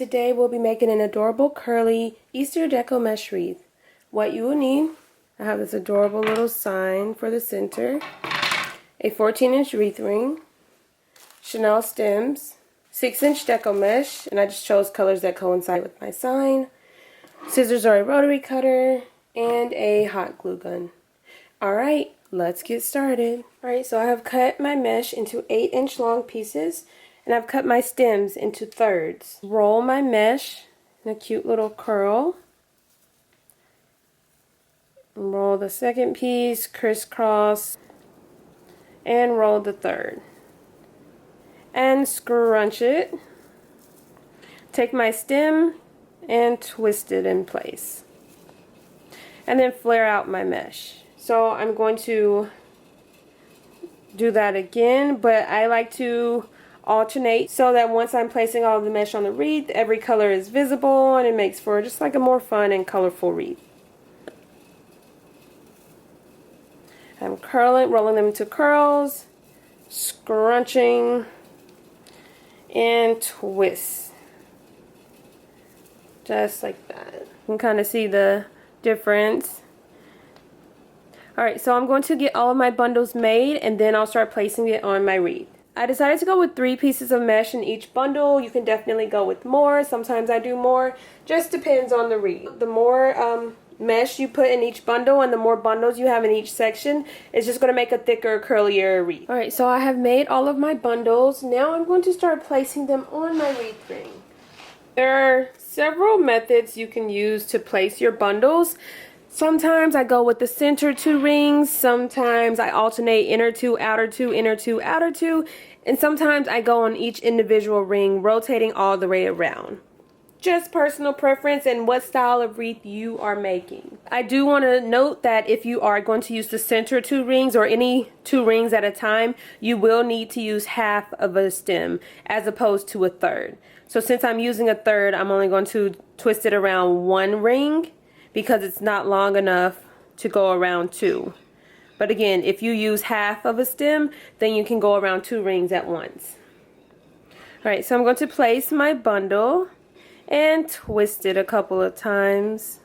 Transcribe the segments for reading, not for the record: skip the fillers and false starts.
today we'll be making an adorable curly Easter deco mesh wreath. What you will need, I have this adorable little sign for the center, a 14-inch wreath ring, Chanel stems, 6-inch deco mesh, and I just chose colors that coincide with my sign, scissors or a rotary cutter, and a hot glue gun. Alright, let's get started. Alright, so I have cut my mesh into 8-inch long pieces, and I've cut my stems into thirds. Roll my mesh in a cute little curl. Roll the second piece, crisscross, and roll the third. And scrunch it. Take my stem and twist it in place. And then flare out my mesh. So I'm going to do that again, but I like to alternate so that once I'm placing all of the mesh on the wreath, every color is visible and it makes for just like a more fun and colorful wreath. I'm curling, rolling them into curls, scrunching, and twist. Just like that. You can kind of see the difference. Alright, so I'm going to get all of my bundles made and then I'll start placing it on my wreath. I decided to go with 3 pieces of mesh in each bundle. You can definitely go with more. Sometimes I do more. Just depends on the wreath. The more mesh you put in each bundle and the more bundles you have in each section, it's just going to make a thicker, curlier wreath. Alright, so I have made all of my bundles. Now I'm going to start placing them on my wreath ring. There are several methods you can use to place your bundles. Sometimes I go with the center 2 rings, sometimes I alternate inner 2, outer 2, inner 2, outer 2, and sometimes I go on each individual ring, rotating all the way around. Just personal preference and what style of wreath you are making. I do want to note that if you are going to use the center 2 rings or any 2 rings at a time, you will need to use half of a stem as opposed to a third. So since I'm using a third, I'm only going to twist it around 1 ring, because it's not long enough to go around 2. But again, if you use half of a stem, then you can go around 2 rings at once. Alright, so I'm going to place my bundle and twist it a couple of times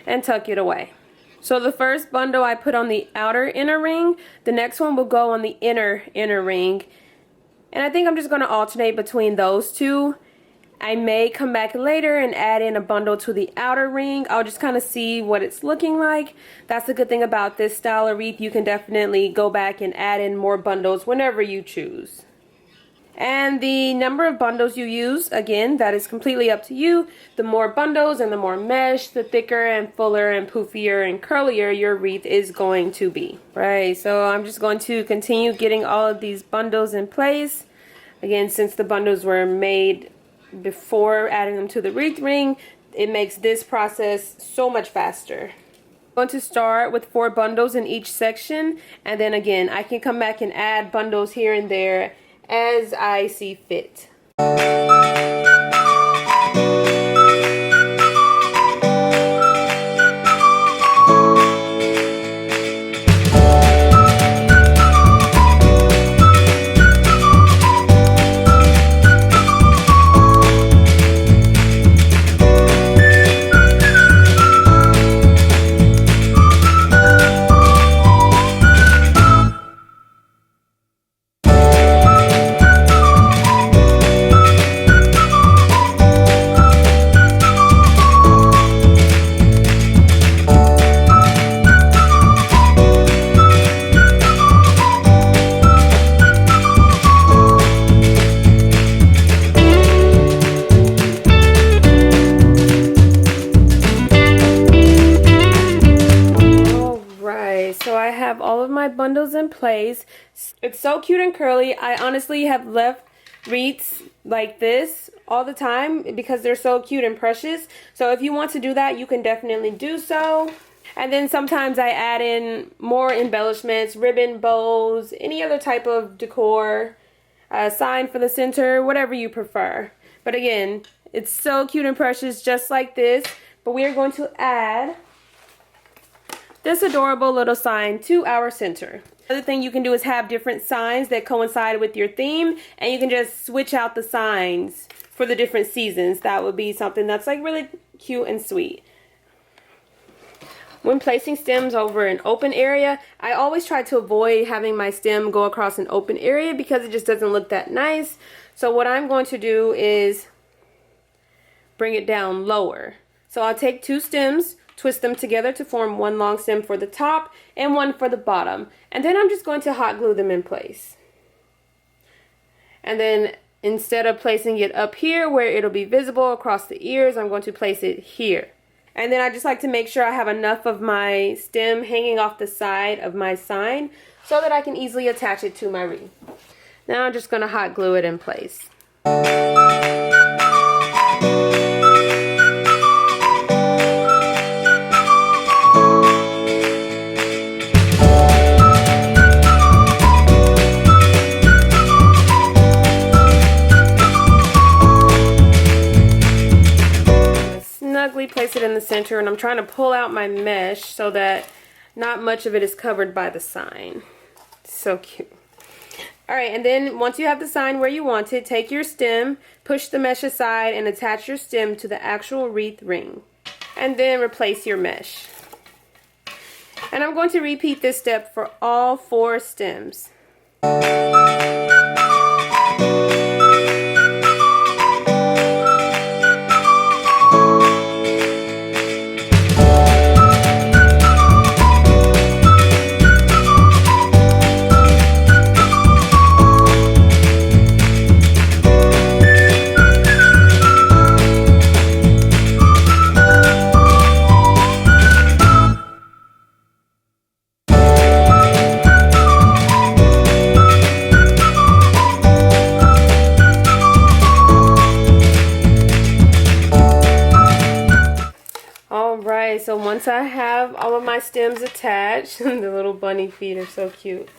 and tuck it away. So the first bundle I put on the outer inner ring, the next one will go on the inner ring. And I think I'm just going to alternate between those 2. I may come back later and add in a bundle to the outer ring. I'll just kind of see what it's looking like. That's the good thing about this style of wreath. You can definitely go back and add in more bundles whenever you choose. And the number of bundles you use, again, that is completely up to you. The more bundles and the more mesh, the thicker and fuller and poofier and curlier your wreath is going to be. Right, so I'm just going to continue getting all of these bundles in place. Again, since the bundles were made before adding them to the wreath ring, it makes this process so much faster. I'm going to start with 4 bundles in each section, and then again I can come back and add bundles here and there as I see fit. So I have all of my bundles in place. It's so cute and curly. I honestly have left wreaths like this all the time because they're so cute and precious. So if you want to do that, you can definitely do so. And then sometimes I add in more embellishments, ribbon, bows, any other type of decor, sign for the center, whatever you prefer. But again, it's so cute and precious just like this. But we are going to add this adorable little sign to our center. Another thing you can do is have different signs that coincide with your theme, and you can just switch out the signs for the different seasons. That would be something that's like really cute and sweet. When placing stems over an open area, I always try to avoid having my stem go across an open area because it just doesn't look that nice. So what I'm going to do is bring it down lower. So I'll take 2 stems, twist them together to form one long stem for the top and one for the bottom. And then I'm just going to hot glue them in place. And then instead of placing it up here where it'll be visible across the ears, I'm going to place it here. And then I just like to make sure I have enough of my stem hanging off the side of my sign so that I can easily attach it to my wreath. Now I'm just going to hot glue it in place. Snugly place it in the center, and I'm trying to pull out my mesh so that not much of it is covered by the sign. So cute. Alright, and then once you have the sign where you want it, take your stem, push the mesh aside, and attach your stem to the actual wreath ring. And then replace your mesh. And I'm going to repeat this step for all 4 stems. Alright, so once I have all of my stems attached, the little bunny feet are so cute.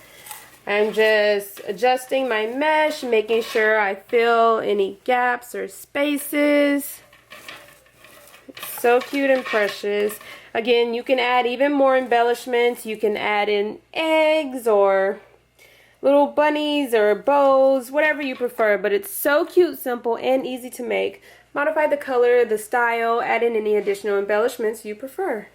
I'm just adjusting my mesh, making sure I fill any gaps or spaces. It's so cute and precious. Again, you can add even more embellishments. You can add in eggs or little bunnies or bows, whatever you prefer, but it's so cute, simple, and easy to make. Modify the color, the style, add in any additional embellishments you prefer.